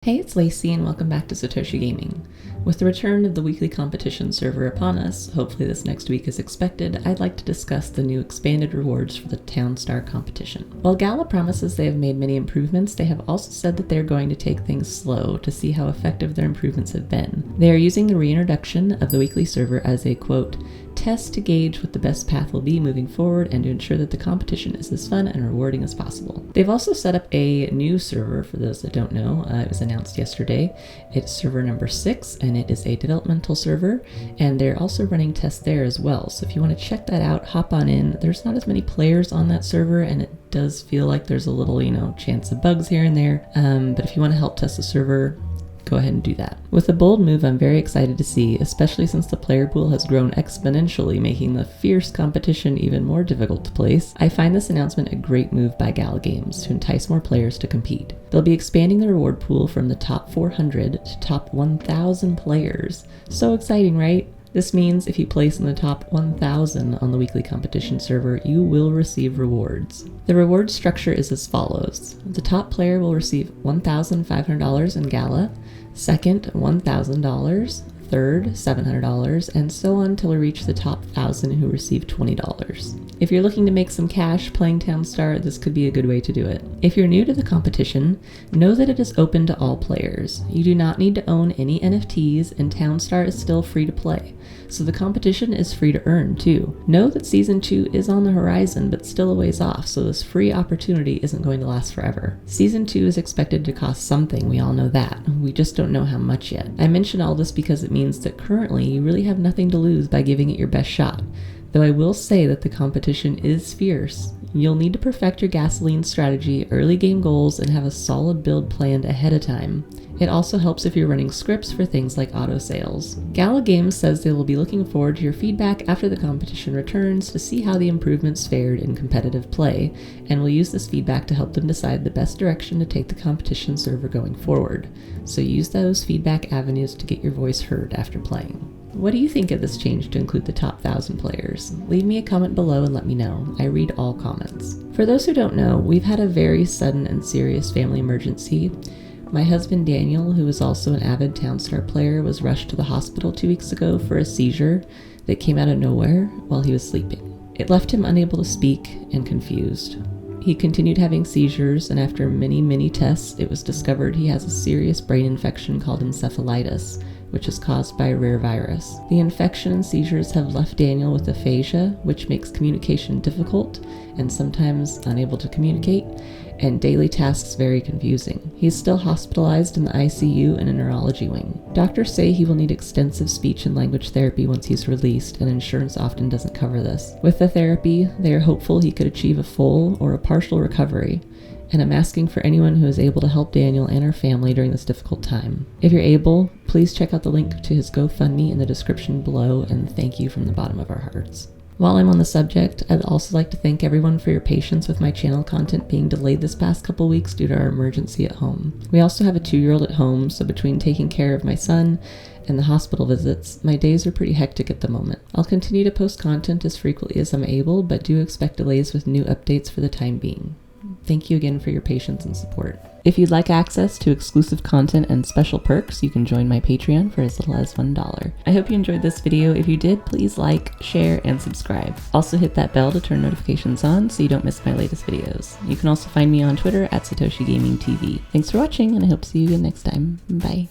Hey, it's Lacey and welcome back to Satoshi Gaming. With the return of the weekly competition server upon us, hopefully this next week is expected, I'd like to discuss the new expanded rewards for the Town Star competition. While GALA promises they have made many improvements, they have also said that they're going to take things slow to see how effective their improvements have been. They are using the reintroduction of the weekly server as a, quote, test to gauge what the best path will be moving forward and to ensure that the competition is as fun and rewarding as possible. They've also set up a new server for those that don't know. It was announced yesterday. It's server number 6 and it is a developmental server, and they're also running tests there as well. So if you want to check that out, hop on in. There's not as many players on that server and it does feel like there's a little, chance of bugs here and there. But if you want to help test the server, go ahead and do that. With a bold move I'm very excited to see, especially since the player pool has grown exponentially, making the fierce competition even more difficult to place. I find this announcement a great move by GALA Games to entice more players to compete. They'll be expanding the reward pool from the top 400 to top 1,000 players. So exciting, right? This means if you place in the top 1,000 on the weekly competition server, you will receive rewards. The reward structure is as follows. The top player will receive $1,500 in GALA, second $1,000, third $700, and so on until we reach the top 1,000 who receive $20. If you're looking to make some cash playing Town Star, this could be a good way to do it. If you're new to the competition, know that it is open to all players. You do not need to own any NFTs, and Town Star is still free to play. So the competition is free to earn too. Know that Season 2 is on the horizon but still a ways off, so this free opportunity isn't going to last forever. Season 2 is expected to cost something, we all know that. We just don't know how much yet. I mention all this because it means that currently you really have nothing to lose by giving it your best shot. Though I will say that the competition is fierce. You'll need to perfect your gasoline strategy, early game goals, and have a solid build planned ahead of time. It also helps if you're running scripts for things like auto sales. GALA Games says they will be looking forward to your feedback after the competition returns to see how the improvements fared in competitive play, and will use this feedback to help them decide the best direction to take the competition server going forward. So use those feedback avenues to get your voice heard after playing. What do you think of this change to include the top 1,000 players? Leave me a comment below and let me know. I read all comments. For those who don't know, we've had a very sudden and serious family emergency. My husband Daniel, who is also an avid Town Star player, was rushed to the hospital 2 weeks ago for a seizure that came out of nowhere while he was sleeping. It left him unable to speak and confused. He continued having seizures, and after many tests, it was discovered he has a serious brain infection called encephalitis, which is caused by a rare virus. The infection and seizures have left Daniel with aphasia, which makes communication difficult and sometimes unable to communicate, and daily tasks very confusing. He's still hospitalized in the ICU in a neurology wing. Doctors say he will need extensive speech and language therapy once he's released, and insurance often doesn't cover this. With the therapy, they are hopeful he could achieve a full or a partial recovery, and I'm asking for anyone who is able to help Daniel and our family during this difficult time. If you're able, please check out the link to his GoFundMe in the description below, and thank you from the bottom of our hearts. While I'm on the subject, I'd also like to thank everyone for your patience with my channel content being delayed this past couple weeks due to our emergency at home. We also have a 2-year-old at home, so between taking care of my son and the hospital visits, my days are pretty hectic at the moment. I'll continue to post content as frequently as I'm able, but do expect delays with new updates for the time being. Thank you again for your patience and support. If you'd like access to exclusive content and special perks, you can join my Patreon for as little as $1. I hope you enjoyed this video. If you did, please like, share, and subscribe. Also hit that bell to turn notifications on so you don't miss my latest videos. You can also find me on Twitter at Satoshi Gaming TV. Thanks for watching, and I hope to see you again next time. Bye.